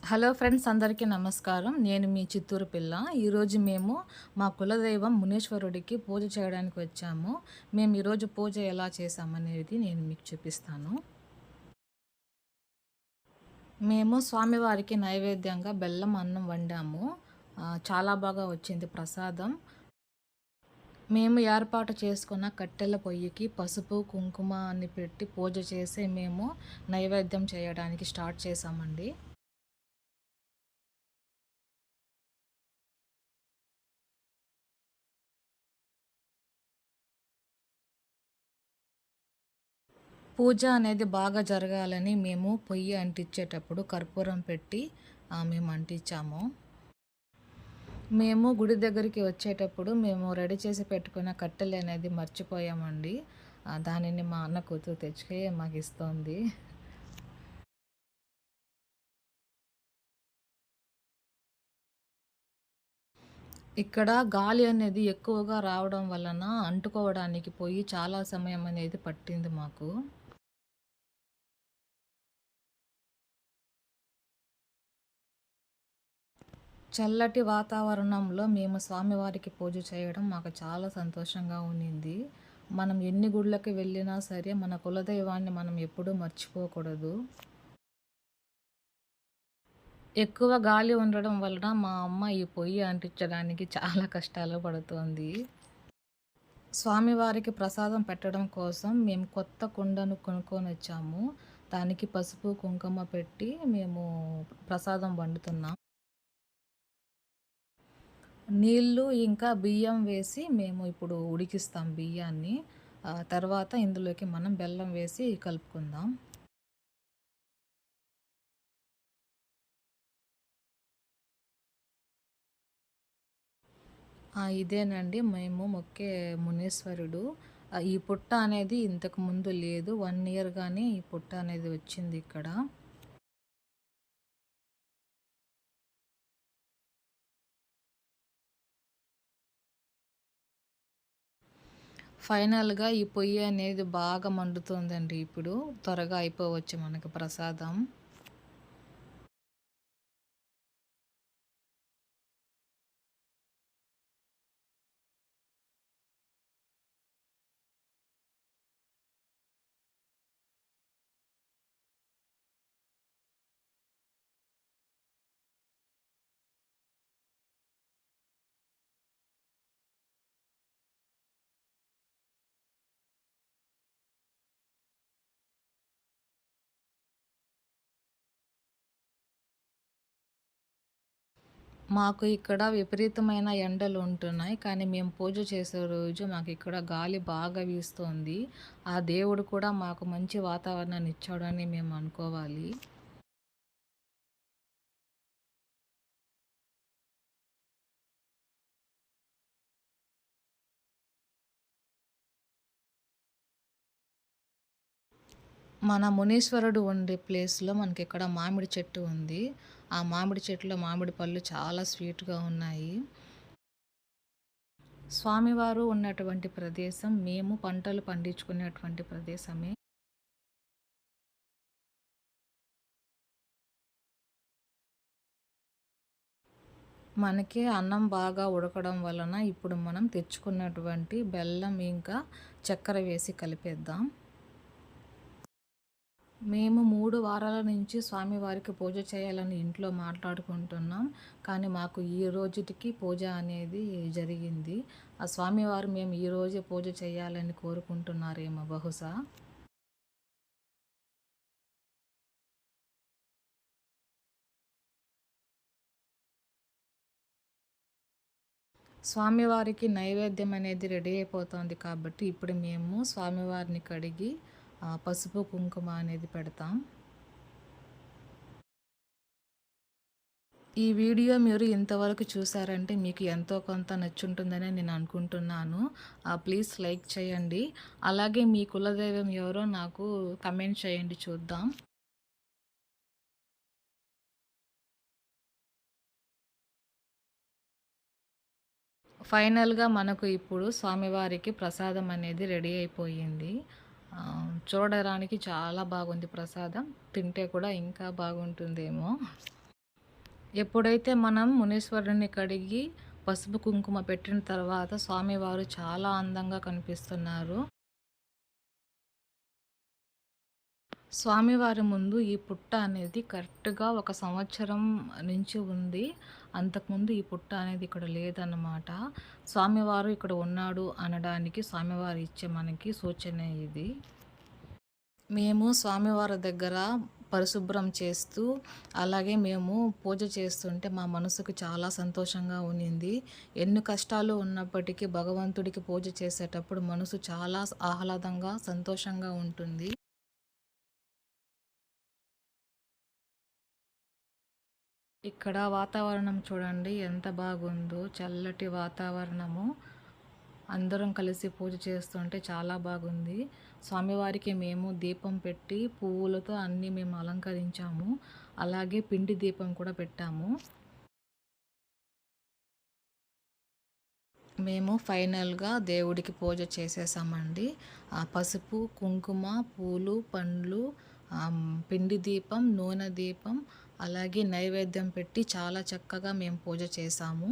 Hello friends, అందరికీ నమస్కారం. నేను మీ చిత్తూరు పిల్ల. ఈరోజు మేము మా కులదైవం మునీశ్వరుడికి పూజ చేయడానికి వచ్చాము. మేము ఈరోజు పూజ ఎలా చేశామనేది నేను మీకు చూపిస్తాను. మేము స్వామివారికి నైవేద్యంగా బెల్లం అన్నం వండాము. చాలా బాగా వచ్చింది ప్రసాదం. మేము ఏర్పాటు చేసుకున్న కట్టెల పొయ్యికి పసుపు, కుంకుమ అని పెట్టి పూజ చేసి మేము నైవేద్యం చేయడానికి స్టార్ట్ చేశామండి. పూజ అనేది బాగా జరగాలని మేము పొయ్యి అంటించేటప్పుడు కర్పూరం పెట్టి మేము అంటించాము. మేము గుడి దగ్గరికి వచ్చేటప్పుడు మేము రెడీ చేసి పెట్టుకున్న కట్టెలు అనేది మర్చిపోయామండి. దానిని మా అన్న కూతురు తెచ్చి మాకు ఇస్తోంది. ఇక్కడ గాలి అనేది ఎక్కువగా రావడం వలన అంటుకోవడానికి పొయ్యి చాలా సమయం అనేది పట్టింది మాకు. చల్లటి వాతావరణంలో మేము స్వామివారికి పూజ చేయడం మాకు చాలా సంతోషంగా ఉన్నింది. మనం ఎన్ని గుళ్ళకి వెళ్ళినా సరే మన కులదైవాన్ని మనం ఎప్పుడూ మర్చిపోకూడదు. ఎక్కువ గాలి ఉండడం వలన మా అమ్మ ఈ పొయ్యి అంటించడానికి చాలా కష్టాలు పడుతోంది. స్వామివారికి ప్రసాదం పెట్టడం కోసం మేము కొత్త కుండను కొనుక్కొని వచ్చాము. దానికి పసుపు, కుంకుమ పెట్టి మేము ప్రసాదం వండుతున్నాం. నీళ్ళు ఇంకా బియ్యం వేసి మేము ఇప్పుడు ఉడికిస్తాం బియ్యాన్ని. తర్వాత ఇందులోకి మనం బెల్లం వేసి కలుపుకుందాం. ఇదేనండి మేము మొక్కే మునీశ్వరుడు. ఈ పుట్ట అనేది ఇంతకు ముందు లేదు. 1 ఇయర్ గానీ ఈ పుట్ట అనేది వచ్చింది ఇక్కడ. ఫైనల్‌గా ఈ పొయ్యి అనేది బాగా మండుతోందండి ఇప్పుడు. త్వరగా అయిపోవచ్చు మనకి ప్రసాదం. మాకు ఇక్కడ విపరీతమైన ఎండలు ఉంటున్నాయి. కానీ మేము పూజ చేసే రోజు మాకిక్కడ గాలి బాగా వీస్తోంది. ఆ దేవుడు కూడా మాకు మంచి వాతావరణాన్ని ఇచ్చాడని మేము అనుకోవాలి. మన మునీశ్వరుడు ఉండే ప్లేస్‌లో మనకిక్కడ మామిడి చెట్టు ఉంది. ఆ మామిడి చెట్టులో మామిడి పళ్ళు చాలా స్వీట్‌గా ఉన్నాయి. స్వామివారు ఉన్నటువంటి ప్రదేశం మేము పంటలు పండించుకునేటువంటి ప్రదేశమే. మనకి అన్నం బాగా ఉడకడం వలన ఇప్పుడు మనం తెచ్చుకున్నటువంటి బెల్లం ఇంకా చక్కెర వేసి కలిపేద్దాం. మేము 3 వారాల నుంచి స్వామివారికి పూజ చేయాలని ఇంట్లో మాట్లాడుకుంటున్నాం. కానీ మాకు ఈ రోజుటికి పూజ అనేది జరిగింది. ఆ స్వామివారు మేము ఈరోజే పూజ చేయాలని కోరుకుంటున్నారేమో బహుశా. స్వామివారికి నైవేద్యం అనేది రెడీ అయిపోతుంది కాబట్టి ఇప్పుడు మేము స్వామివారిని కడిగి పసుపు, కుంకుమ అనేది పెడతాం. ఈ వీడియో మీరు ఇంతవరకు చూసారంటే మీకు ఎంతో కొంత నచ్చుంటుందని నేను అనుకుంటున్నాను. ప్లీజ్ లైక్ చేయండి. అలాగే మీ కులదైవం ఎవరో నాకు కమెంట్ చేయండి చూద్దాం. ఫైనల్‌గా మనకు ఇప్పుడు స్వామివారికి ప్రసాదం అనేది రెడీ అయిపోయింది. చూడడానికి చాలా బాగుంది ప్రసాదం. తింటే కూడా ఇంకా బాగుంటుందేమో. ఎప్పుడైతే మనం మునీశ్వరుడిని కడిగి పసుపు, కుంకుమ పెట్టిన తర్వాత స్వామివారు చాలా అందంగా కనిపిస్తున్నారు. స్వామివారి ముందు ఈ పుట్ట అనేది కరెక్ట్‌గా ఒక సంవత్సరం నుంచి ఉంది. అంతకుముందు ఈ పుట్ట అనేది ఇక్కడ లేదన్నమాట. స్వామివారు ఇక్కడ ఉన్నాడు అనడానికి స్వామివారు ఇచ్చే మనకి సూచనే ఇది. మేము స్వామివారి దగ్గర పరిశుభ్రం చేస్తూ, అలాగే మేము పూజ చేస్తుంటే మా మనసుకు చాలా సంతోషంగా ఉన్నింది. ఎన్ని కష్టాలు ఉన్నప్పటికీ భగవంతుడికి పూజ చేసేటప్పుడు మనసు చాలా ఆహ్లాదంగా, సంతోషంగా ఉంటుంది. ఇక్కడ వాతావరణం చూడండి ఎంత బాగుందో. చల్లటి వాతావరణము. అందరం కలిసి పూజ చేస్తుంటే చాలా బాగుంది. స్వామివారికి మేము దీపం పెట్టి పువ్వులతో అన్నీ మేము అలంకరించాము. అలాగే పిండి దీపం కూడా పెట్టాము. మేము ఫైనల్‌గా దేవుడికి పూజ చేసేసామండి. పసుపు, కుంకుమ, పూలు, పండ్లు, పిండి దీపం, నూనె దీపం, అలాగే నైవేద్యం పెట్టి చాలా చక్కగా మేము పూజ చేశాము.